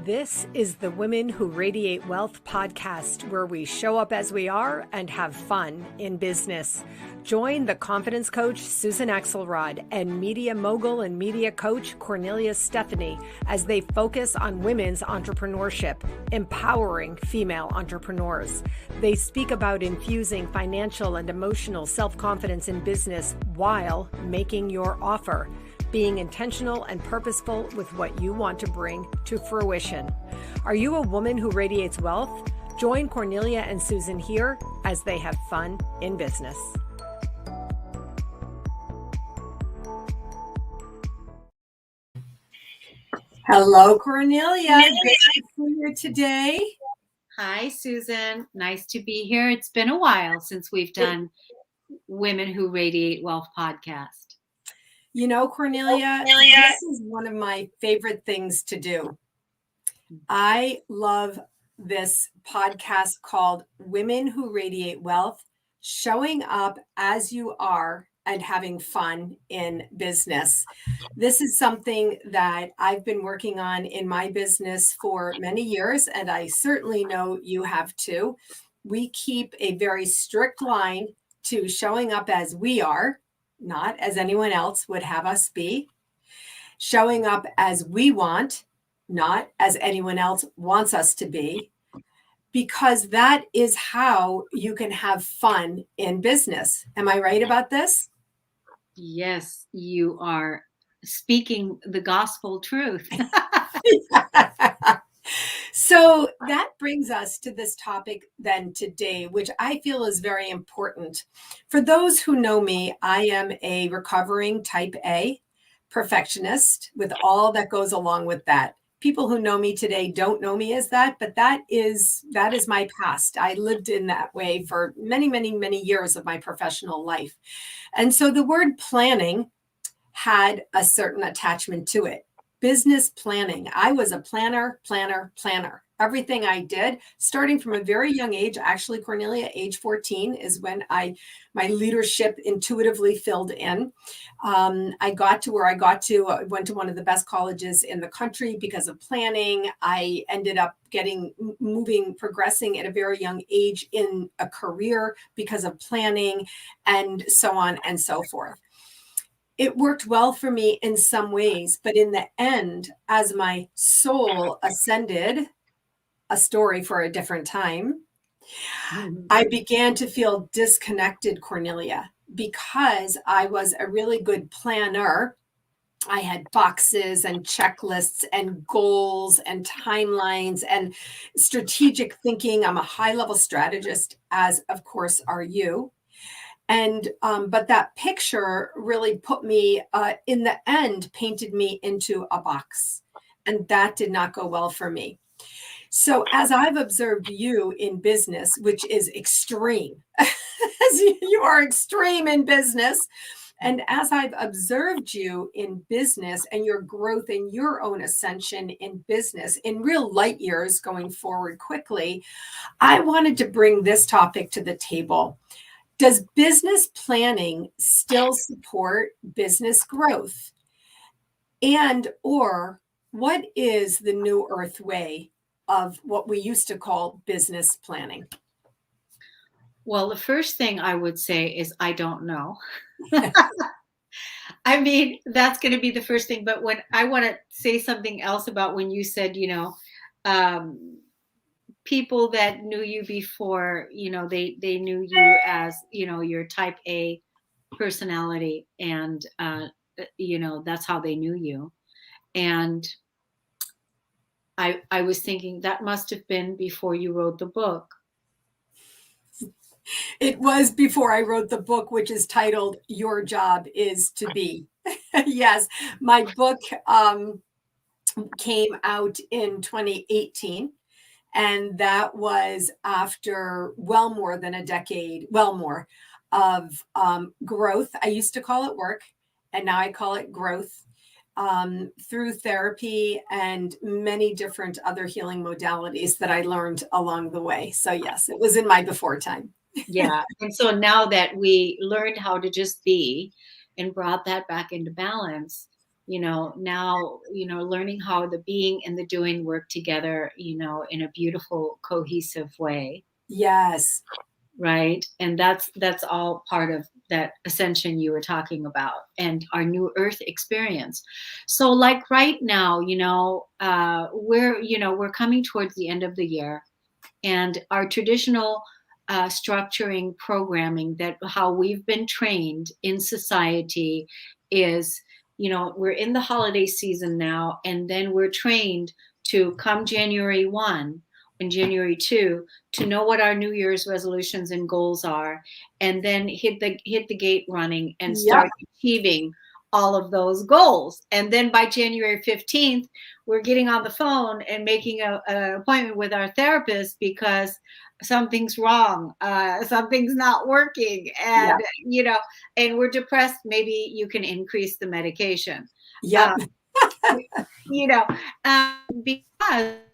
This is the Women Who Radiate Wealth podcast, where we show up as we are and have fun in business. Join the confidence coach, Susan Axelrod, and media mogul and media coach, Kornelia Stephanie, as they focus on women's entrepreneurship, empowering female entrepreneurs. They speak about infusing financial and emotional self-confidence in business while making your offer, being intentional and purposeful with what you want to bring to fruition. Are you a woman who radiates wealth? Join Kornelia and Susan here as they have fun in business. Hello, Kornelia. Good to see you today. Hi, Susan. Nice to be here. It's been a while since we've done Women Who Radiate Wealth podcast. You know, Kornelia, this is one of my favorite things to do. I love this podcast called Women Who Radiate Wealth, showing up as you are and having fun in business. This is something that I've been working on in my business for many years, and I certainly know you have too. We keep a very strict line to showing up as we are, not as anyone else would have us be, showing up as we want, not as anyone else wants us to be, because that is how you can have fun in business. Am I right about this? Yes, you are speaking the gospel truth. So that brings us to this topic then today, which I feel is very important. For those who know me, I am a recovering type A perfectionist with all that goes along with that. People who know me today don't know me as that, but that is my past. I lived in that way for many, many, many years of my professional life. And so the word planning had a certain attachment to it. Business planning. I was a planner. Everything I did, starting from a very young age, actually, Kornelia, age 14 is when my leadership intuitively filled in. I got to where I got to. I went to one of the best colleges in the country because of planning. I ended up progressing at a very young age in a career because of planning, and so on and so forth. It worked well for me in some ways, but in the end, as my soul ascended, a story for a different time, I began to feel disconnected, Kornelia, because I was a really good planner. I had boxes and checklists and goals and timelines and strategic thinking. I'm a high-level strategist, as of course are you. And but that picture really put me in the end, painted me into a box, and that did not go well for me. So as I've observed you in business, which is extreme, as you are extreme in business, and as I've observed you in business and your growth and your own ascension in business in real light years going forward quickly, I wanted to bring this topic to the table. Does business planning still support business growth? And or what is the new earth way of what we used to call business planning? Well, the first thing I would say is I don't know. I mean, that's going to be the first thing. But when I want to say something else about when you said, people that knew you before, they knew you as, your type A personality, and, that's how they knew you. And I was thinking that must have been before you wrote the book. It was before I wrote the book, which is titled Your Job is to Be. Yes, my book came out in 2018. And that was after well more than a decade, of growth. I used to call it work, and now I call it growth through therapy and many different other healing modalities that I learned along the way. So yes, it was in my before time. Yeah. And so now that we learned how to just be and brought that back into balance, now, learning how the being and the doing work together, in a beautiful, cohesive way. Yes. Right. And that's all part of that ascension you were talking about, and our new earth experience. So like right now, we're coming towards the end of the year, and our traditional structuring programming, that how we've been trained in society is, we're in the holiday season now, and then we're trained to come January 1 and January 2 to know what our New Year's resolutions and goals are, and then hit the gate running and Yep. start achieving all of those goals. And then by January 15th, we're getting on the phone and making an appointment with our therapist because something's wrong, something's not working, Yep. and we're depressed. Maybe you can increase the medication. Yep. Um, you know, because we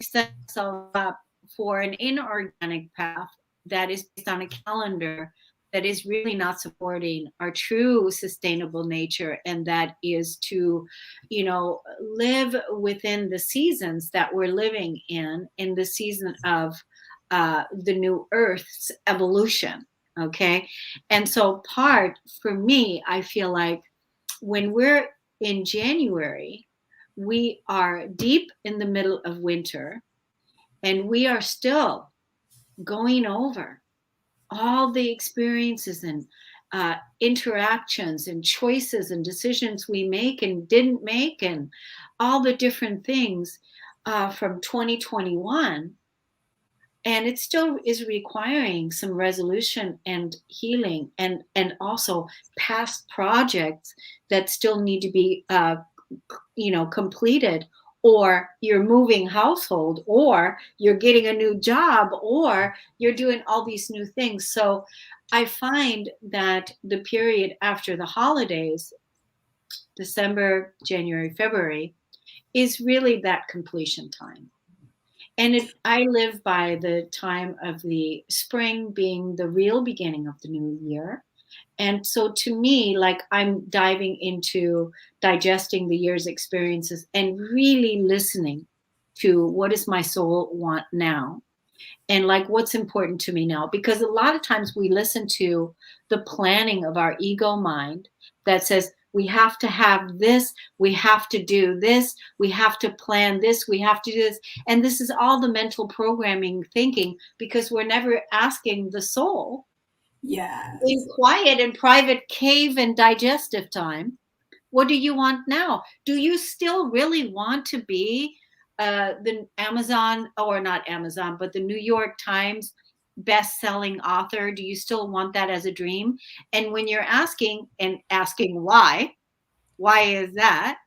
set ourselves up for an inorganic path that is based on a calendar that is really not supporting our true sustainable nature, and that is to, live within the seasons that we're living in the season of the new Earth's evolution. Okay. And so, part for me, I feel like when we're in January, we are deep in the middle of winter, and we are still going over all the experiences and interactions and choices and decisions we make and didn't make, and all the different things from 2021. And it still is requiring some resolution and healing, and also past projects that still need to be completed, or you're moving household, or you're getting a new job, or you're doing all these new things. So I find that the period after the holidays, December, January, February, is really that completion time. And I live by the time of the spring being the real beginning of the new year. And so to me, like, I'm diving into digesting the year's experiences and really listening to what does my soul want now, and like what's important to me now. Because a lot of times we listen to the planning of our ego mind that says we have to have this, we have to do this, we have to plan this, we have to do this. And this is all the mental programming thinking, because we're never asking the soul in Yes. quiet and private cave and digestive time, what do you want now? Do you still really want to be the Amazon, or not Amazon, but the New York Times best-selling author? Do you still want that as a dream? And when you're asking why is that?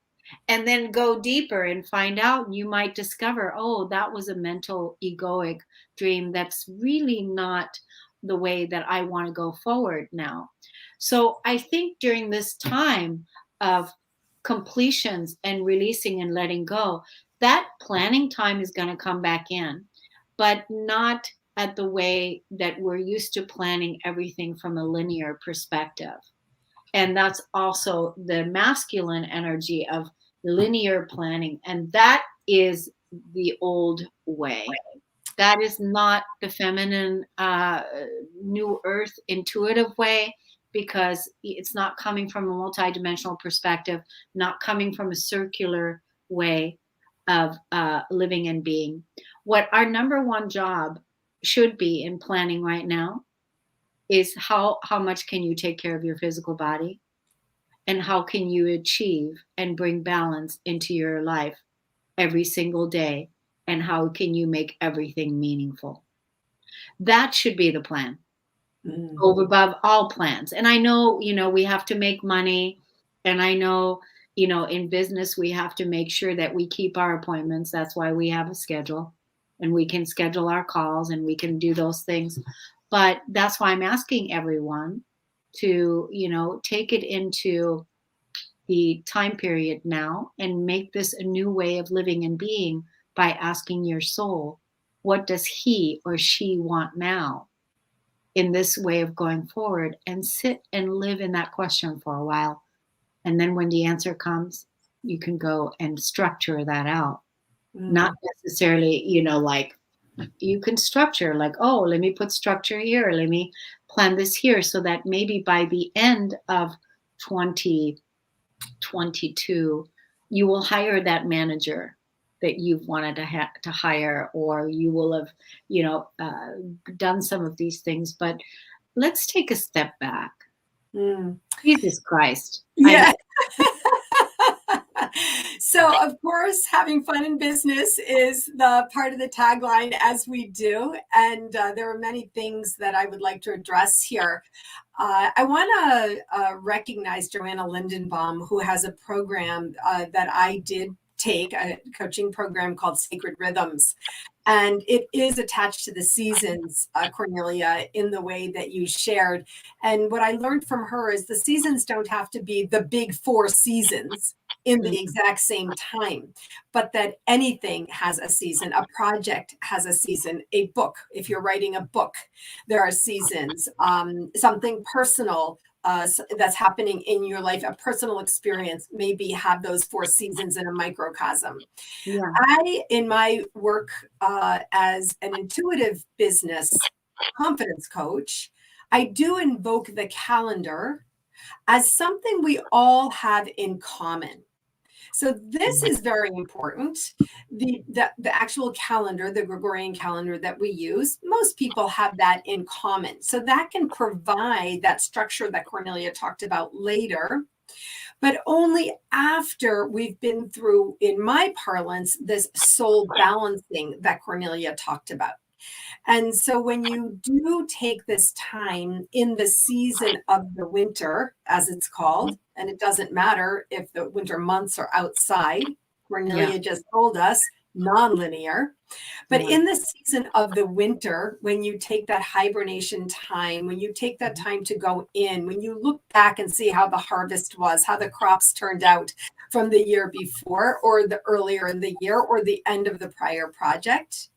And then go deeper and find out, you might discover, oh, that was a mental egoic dream. That's really not the way that I want to go forward now. So I think during this time of completions and releasing and letting go, that planning time is going to come back in, but not at the way that we're used to planning everything from a linear perspective. And that's also the masculine energy of linear planning. And that is the old way. That is not the feminine, new earth intuitive way, because it's not coming from a multidimensional perspective, not coming from a circular way of living and being. What our number one job should be in planning right now is how much can you take care of your physical body, and how can you achieve and bring balance into your life every single day, and how can you make everything meaningful. That should be the plan, over above all plans. And I know, we have to make money, and I know, in business we have to make sure that we keep our appointments. That's why we have a schedule, and we can schedule our calls, and we can do those things. But that's why I'm asking everyone to, take it into the time period now and make this a new way of living and being, by asking your soul, what does he or she want now in this way of going forward, and sit and live in that question for a while. And then when the answer comes, You can go and structure that out. Not Mm. necessarily, like you can structure like, oh, let me put structure here. Let me plan this here so that maybe by the end of 2022, you will hire that manager that you've wanted to hire, or you will have, done some of these things. But let's take a step back. Mm. Jesus Christ. Yeah. So, of course, having fun in business is the part of the tagline, as we do. And there are many things that I would like to address here. I want to recognize Joanna Lindenbaum, who has a program that I did take, a coaching program called Sacred Rhythms. And it is attached to the seasons, Kornelia, in the way that you shared. And what I learned from her is the seasons don't have to be the big 4 seasons in the exact same time, but that anything has a season. A project has a season. A book, if you're writing a book, there are seasons. Something personal that's happening in your life, a personal experience, maybe have those 4 seasons in a microcosm. Yeah. In my work as an intuitive business confidence coach, I do invoke the calendar as something we all have in common. So this is very important. The actual calendar, the Gregorian calendar that we use, most people have that in common. So that can provide that structure that Kornelia talked about later, but only after we've been through, in my parlance, this soul balancing that Kornelia talked about. And so when you do take this time in the season of the winter, as it's called, and it doesn't matter if the winter months are outside, Cornelia just told us, nonlinear. But in the season of the winter, when you take that hibernation time, when you take that time to go in, when you look back and see how the harvest was, how the crops turned out from the year before, or the earlier in the year, or the end of the prior project,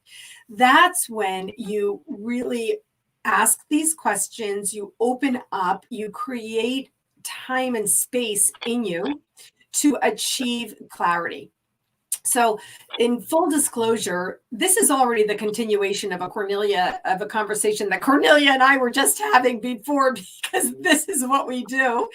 that's when you really ask these questions, you open up, you create time and space in you to achieve clarity. So, in full disclosure, this is already the continuation of a conversation that Kornelia and I were just having before, because this is what we do.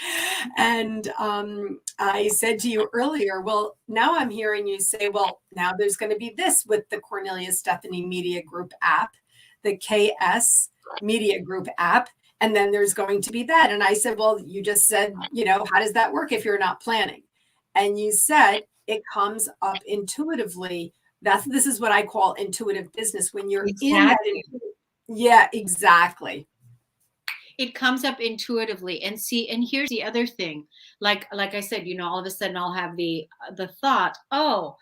And I said to you earlier, well, now I'm hearing you say, well, now there's going to be this with the Kornelia Stephanie Media Group app, the KS Media Group app. And then there's going to be that. And I said, well, you just said, how does that work if you're not planning? And you said, it comes up intuitively. This is what I call intuitive business. When you're in that. Yeah, exactly. It comes up intuitively. And here's the other thing. Like I said, all of a sudden I'll have the thought, oh,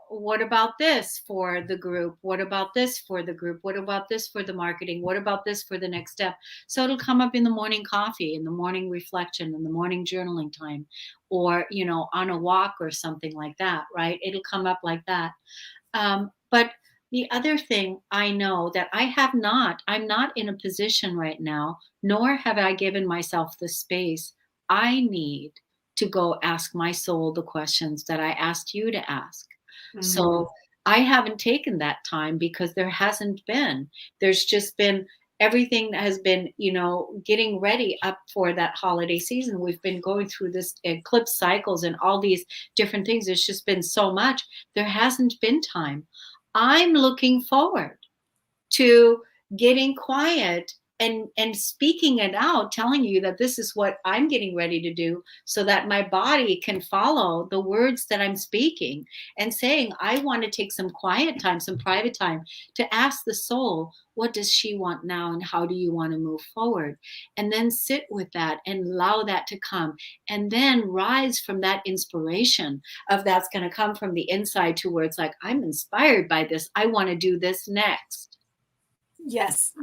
what about this for the group? What about this for the group? What about this for the marketing? What about this for the next step? So it'll come up in the morning coffee, in the morning reflection, in the morning journaling time, or, on a walk or something like that, right? It'll come up like that. But the other thing I know that I'm not in a position right now, nor have I given myself the space I need to go ask my soul the questions that I asked you to ask. So I haven't taken that time because there's just been everything that has been, getting ready up for that holiday season. We've been going through this eclipse cycles and all these different things. There's just been so much. There hasn't been time. I'm looking forward to getting quiet and speaking it out, telling you that this is what I'm getting ready to do so that my body can follow the words that I'm speaking, and saying, I want to take some quiet time, some private time to ask the soul, what does she want now? And how do you want to move forward? And then sit with that and allow that to come, and then rise from that inspiration of that's going to come from the inside to where it's like, I'm inspired by this. I want to do this next. Yes,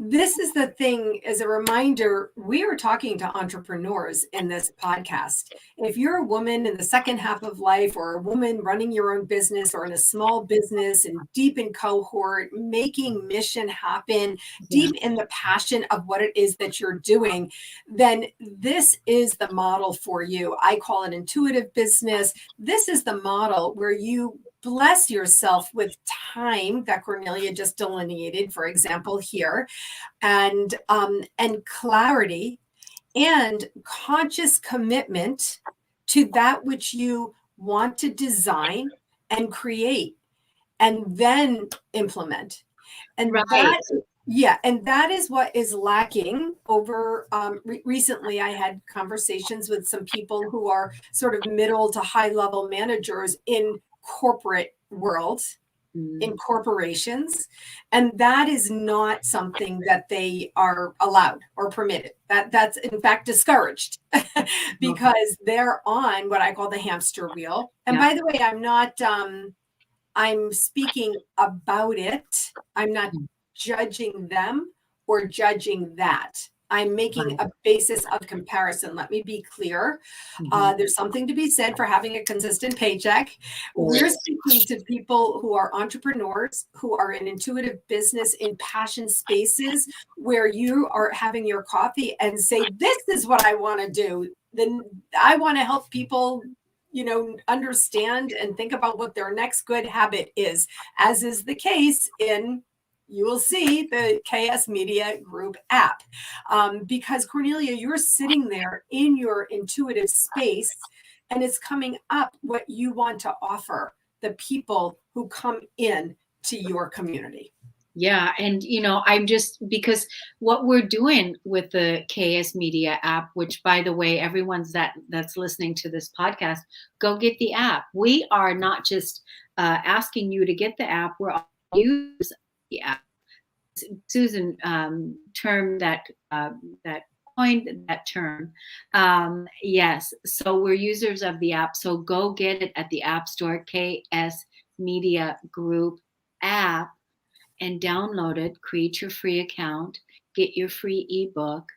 this is the thing, as a reminder, we are talking to entrepreneurs in this podcast. If you're a woman in the second half of life, or a woman running your own business, or in a small business and deep in cohort, making mission happen, deep in the passion of what it is that you're doing, then this is the model for you. I call it intuitive business. This is the model where you bless yourself with time that Kornelia just delineated, for example, here, and clarity and conscious commitment to that which you want to design and create and then implement. And Right. that is what is lacking over recently. I had conversations with some people who are sort of middle to high level managers in corporate world, in corporations, and that is not something that they are allowed or permitted. That's in fact discouraged because they're on what I call the hamster wheel. And Yeah. by the way, I'm speaking about it. I'm not judging them or judging that. I'm making a basis of comparison. Let me be clear. There's something to be said for having a consistent paycheck. We're speaking to people who are entrepreneurs, who are in intuitive business, in passion spaces, where you are having your coffee and say, this is what I want to do. Then I want to help people, understand and think about what their next good habit is, as is the case in, you will see, the KS Media Group app. Because Kornelia, you're sitting there in your intuitive space and it's coming up what you want to offer the people who come in to your community. Yeah. And, I'm just, because what we're doing with the KS Media app, which, by the way, everyone's that's listening to this podcast, go get the app. We are not just asking you to get the app, we're all use the app. Susan term that coined that term. Yes. So we're users of the app. So go get it at the App Store, KS Media Group app, and download it, create your free account, get your free ebook,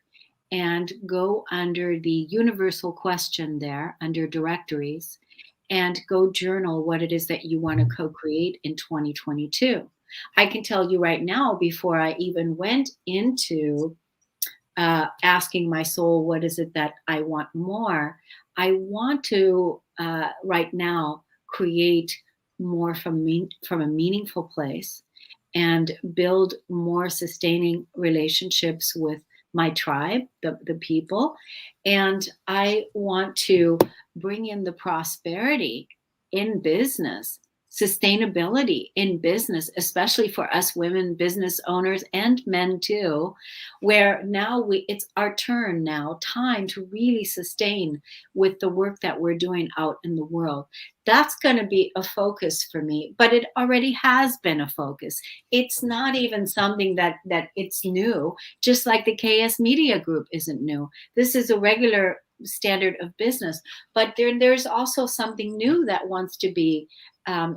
and go under the universal question there under directories and go journal what it is that you want to co-create in 2022. I can tell you right now, before I even went into asking my soul, what is it that I want more? I want to right now create more from a meaningful place and build more sustaining relationships with my tribe, the people. And I want to bring in the prosperity in business, sustainability in business, especially for us women business owners and men too, where now it's our turn now, time to really sustain with the work that we're doing out in the world. That's going to be a focus for me, but it already has been a focus. It's not even something that it's new, just like the KS Media Group isn't new. This is a regular standard of business, but there's also something new that wants to be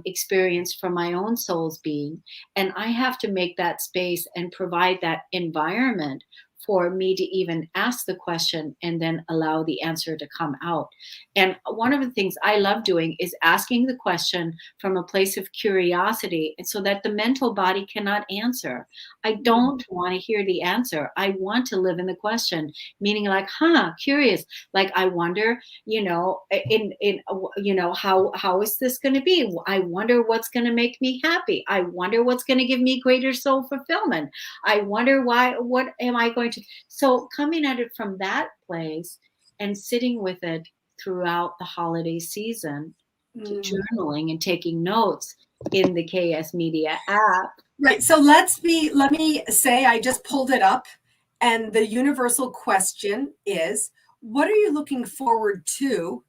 experienced from my own soul's being. And I have to make that space and provide that environment for me to even ask the question and then allow the answer to come out. And one of the things I love doing is asking the question from a place of curiosity, and so that the mental body cannot answer. I don't want to hear the answer. I want to live in the question, meaning like, curious. Like, I wonder, how is this going to be? I wonder what's going to make me happy. I wonder what's going to give me greater soul fulfillment. I wonder what am I going to, so coming at it from that place and sitting with it throughout the holiday season, journaling and taking notes in the KS Media app. Right. So let me say, I just pulled it up, and the universal question is, what are you looking forward to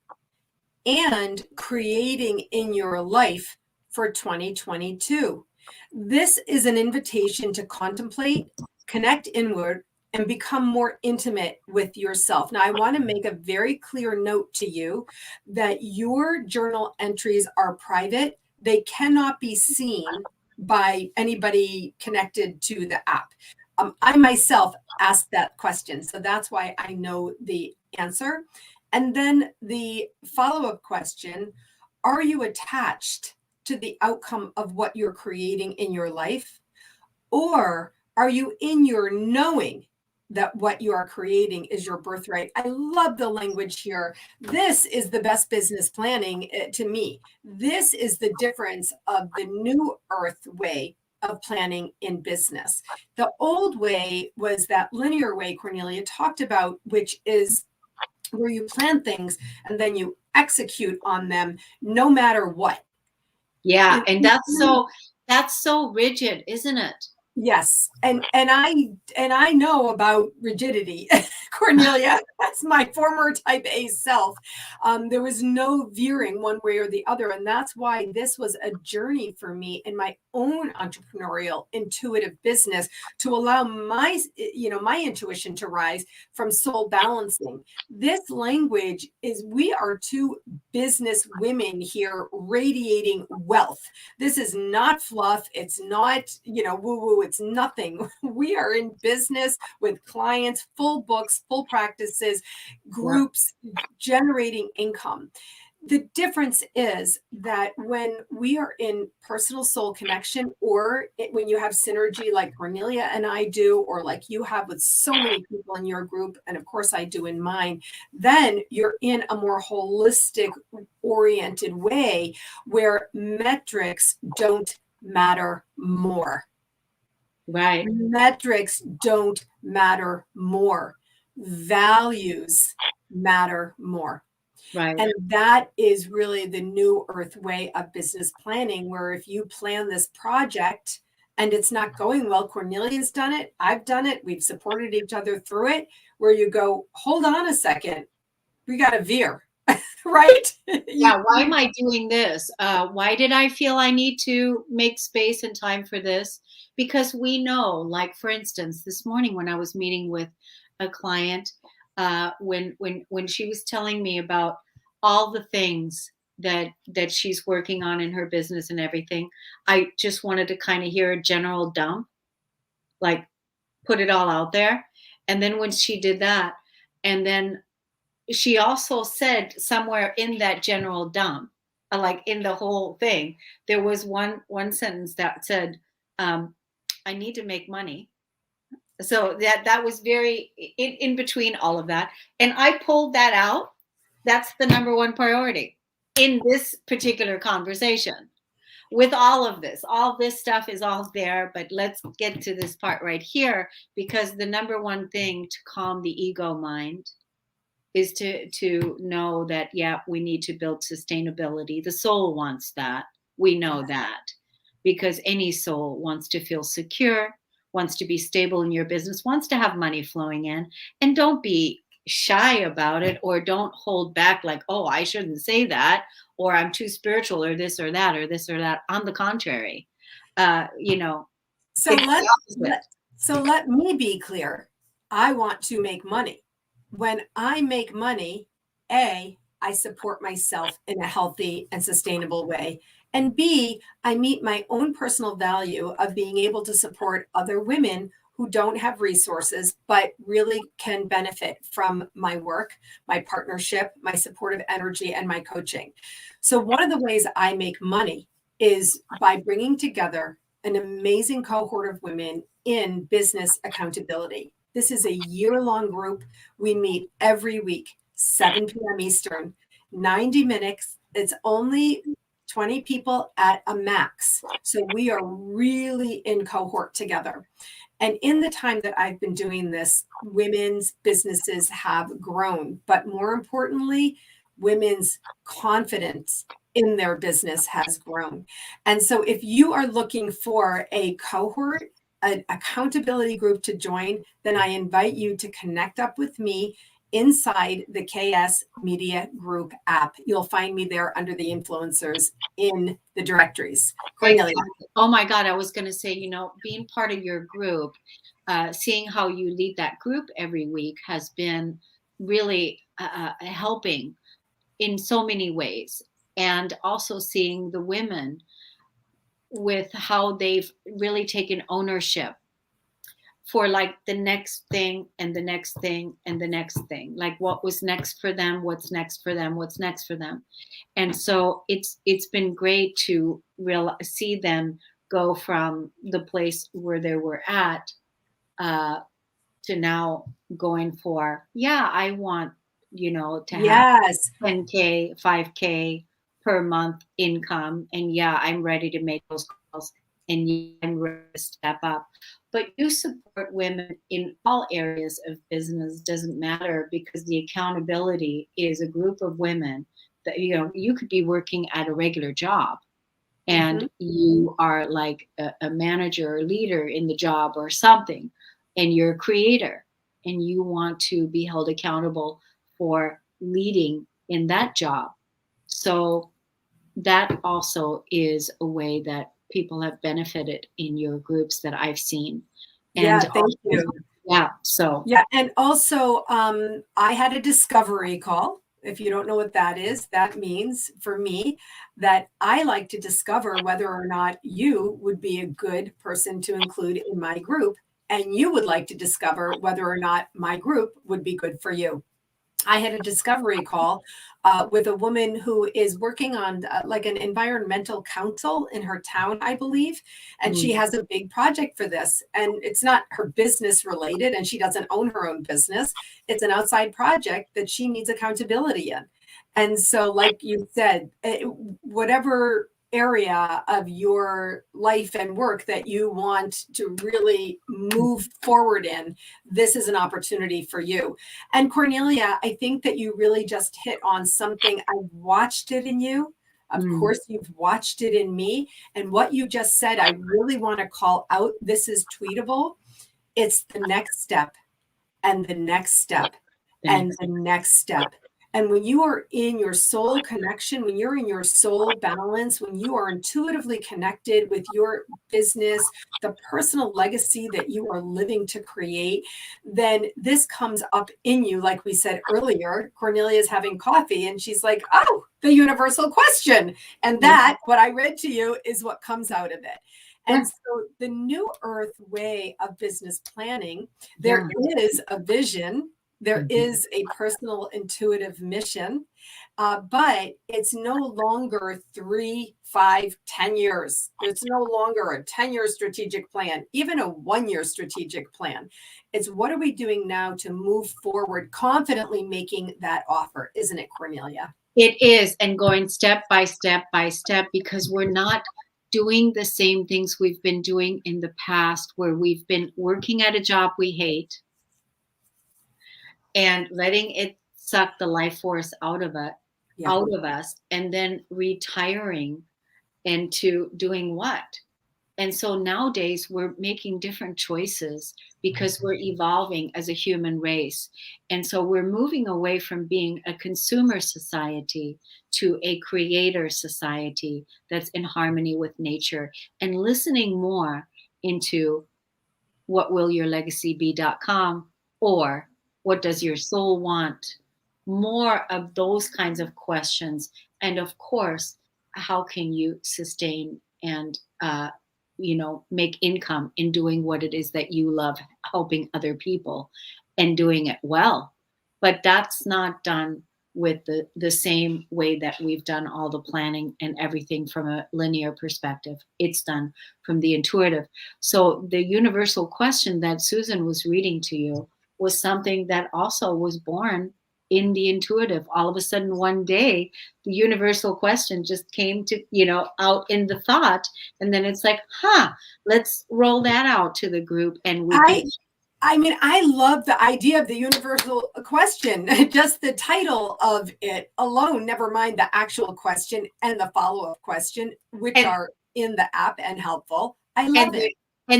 and creating in your life for 2022? This is an invitation to contemplate, connect inward, and become more intimate with yourself. Now, I want to make a very clear note to you that your journal entries are private. They cannot be seen by anybody connected to the app. I myself asked that question. So that's why I know the answer. And then the follow-up question, are you attached to the outcome of what you're creating in your life? Or are you in your knowing that what you are creating is your birthright? I love the language here. This is the best business planning to me. This is the difference of the new earth way of planning in business. The old way was that linear way Kornelia talked about, which is where you plan things and then you execute on them no matter what. Yeah, and that's so rigid, isn't it? Yes, and I know about rigidity, Cornelia. That's my former Type A self. There was no veering one way or the other, and that's why this was a journey for me in my own entrepreneurial intuitive business to allow my intuition to rise from soul balancing. This language is we are two business women here radiating wealth. This is not fluff. It's not, woo woo. It's nothing. We are in business with clients, full books, full practices, groups, generating income. The difference is that when we are in personal soul connection, or when you have synergy like Cornelia and I do, or like you have with so many people in your group, and of course I do in mine, then you're in a more holistic oriented way where metrics don't matter more. Right. Metrics don't matter more. Values matter more. Right. And that is really the new earth way of business planning, where if you plan this project and it's not going well, Cornelia's done it, I've done it, we've supported each other through it, where you go, hold on a second, we got to veer, right? Yeah, why am I doing this? Why did I feel I need to make space and time for this? Because we know, like for instance, this morning when I was meeting with a client, when she was telling me about all the things that she's working on in her business and everything, I just wanted to kind of hear a general dump, like put it all out there. And then when she did that, and then she also said somewhere in that general dump, like in the whole thing, there was one sentence that said, "I need to make money." So that was very in between all of that, and I pulled that out. That's the number one priority in this particular conversation. With all this stuff is all there, but let's get to this part right here, because the number one thing to calm the ego mind is to know that, yeah, we need to build sustainability. The soul wants that. We know that, because any soul wants to feel secure, wants to be stable in your business, wants to have money flowing in. And don't be shy about it, or don't hold back like, oh, I shouldn't say that, or I'm too spiritual, or this or that, or this or that. On the contrary, you know, So it's the opposite. let me be clear. I want to make money. When I make money, A, I support myself in a healthy and sustainable way. And B, I meet my own personal value of being able to support other women who don't have resources, but really can benefit from my work, my partnership, my supportive energy, and my coaching. So one of the ways I make money is by bringing together an amazing cohort of women in business accountability. This is a year-long group. We meet every week, 7 p.m. Eastern, 90 minutes. It's only 20 people at a max. So we are really in cohort together. And in the time that I've been doing this, women's businesses have grown. But more importantly, women's confidence in their business has grown. And so if you are looking for a cohort, an accountability group to join, then I invite you to connect up with me inside the KS Media Group app. You'll find me there under the influencers in the directories. Cornelia. Exactly. Oh my God, I was going to say, being part of your group, seeing how you lead that group every week has been really helping in so many ways. And also seeing the women with how they've really taken ownership for like the next thing and the next thing and the next thing, like what was next for them, what's next for them, what's next for them. And so it's been great to see them go from the place where they were at, uh, to now going for, yeah, I want, to have Yes. 10K, 5K per month income. And yeah, I'm ready to make those calls. And yeah, I'm ready to step up. But you support women in all areas of business, doesn't matter, because the accountability is a group of women that, you could be working at a regular job Mhm. and you are like a manager or leader in the job or something, and you're a creator and you want to be held accountable for leading in that job. So that also is a way that people have benefited in your groups that I've seen. Yeah, And thank also, you. yeah, so Yeah, and also, I had a discovery call. If you don't know what that is, that means for me that I like to discover whether or not you would be a good person to include in my group, and you would like to discover whether or not my group would be good for you. I had a discovery call with a woman who is working on like an environmental council in her town, I believe. And she mm, has a big project for this. And it's not her business related, and she doesn't own her own business. It's an outside project that she needs accountability in. And so, like you said, whatever area of your life and work that you want to really move forward in, this is an opportunity for you. And Kornelia, I think that you really just hit on something. I watched it in you. Of mm, course, you've watched it in me. And what you just said, I really want to call out. This is tweetable. It's the next step and the next step the and next. the next step. And when you are in your soul connection, when you're in your soul balance, when you are intuitively connected with your business, the personal legacy that you are living to create, then this comes up in you. Like we said earlier, Cornelia is having coffee and she's like, oh, the universal question. And Yeah, that, what I read to you, is what comes out of it. yeah, And so the New Earth way of business planning, there yeah. is a vision, there Mhm. is a personal intuitive mission, but it's no longer 3, 5, 10 years. It's no longer a 10-year strategic plan, even a 1-year strategic plan. It's what are we doing now to move forward, confidently making that offer, isn't it, Cornelia? It is, and going step by step by step, because we're not doing the same things we've been doing in the past, where we've been working at a job we hate and letting it suck the life force Yeah. out of us, and then retiring into doing what? And so nowadays we're making different choices because we're evolving as a human race. And so we're moving away from being a consumer society to a creator society that's in harmony with nature, and listening more into whatwillyourlegacybe.com, or what does your soul want? More of those kinds of questions. And of course, how can you sustain and make income in doing what it is that you love, helping other people and doing it well? But that's not done with the same way that we've done all the planning and everything from a linear perspective. It's done from the intuitive. So the universal question that Susan was reading to you was something that also was born in the intuitive. All of a sudden, one day, the universal question just came to, out in the thought. And then it's like, let's roll that out to the group and we can. I I mean, I love the idea of the universal question. Just the title of it alone, never mind the actual question and the follow-up question, which And are in the app and helpful. I and love it.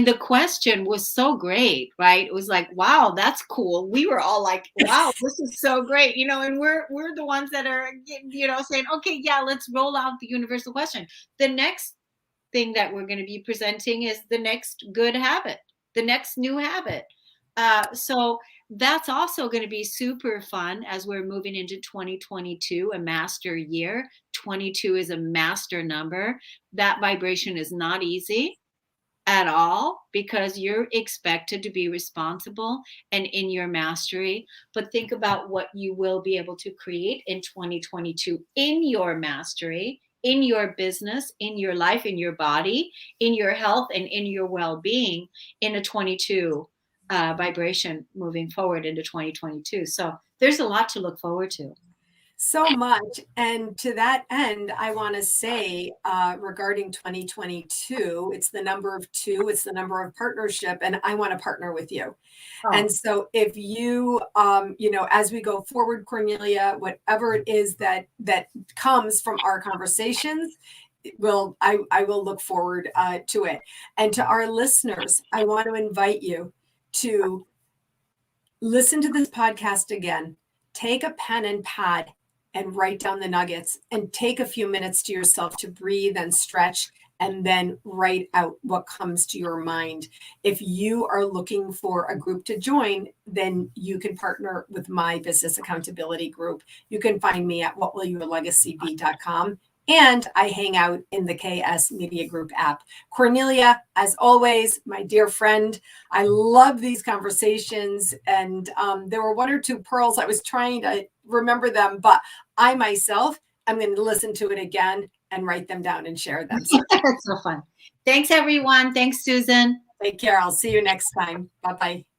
the question was so great, right? It was like, wow, that's cool. We were all like, wow, this is so great, and we're the ones that are, saying, okay, yeah, let's roll out the universal question. The next thing that we're going to be presenting is the next good habit, the next new habit. So that's also going to be super fun as we're moving into 2022, a master year. 22 is a master number. That vibration is not easy. at all, because you're expected to be responsible and in your mastery. But think about what you will be able to create in 2022 in your mastery, in your business, in your life, in your body, in your health, and in your well-being in a 22 vibration moving forward into 2022. So there's a lot to look forward to. So much. And to that end, I want to say regarding 2022, it's the number of two, it's the number of partnership, and I want to partner with you. Oh, And so if you, as we go forward, Kornelia, whatever it is that comes from our conversations, I will look forward to it. And to our listeners, I want to invite you to listen to this podcast again. Take a pen and pad and write down the nuggets, and take a few minutes to yourself to breathe and stretch, and then write out what comes to your mind. If you are looking for a group to join, then you can partner with my business accountability group. You can find me at whatwillyourlegacybe.com. And I hang out in the KS Media Group app. Kornelia, as always, my dear friend, I love these conversations. And there were one or two pearls. I was trying to remember them, but I myself am going to listen to it again and write them down and share them. So that's so fun. Thanks, everyone. Thanks, Susan. take care. I'll see you next time. Bye-bye.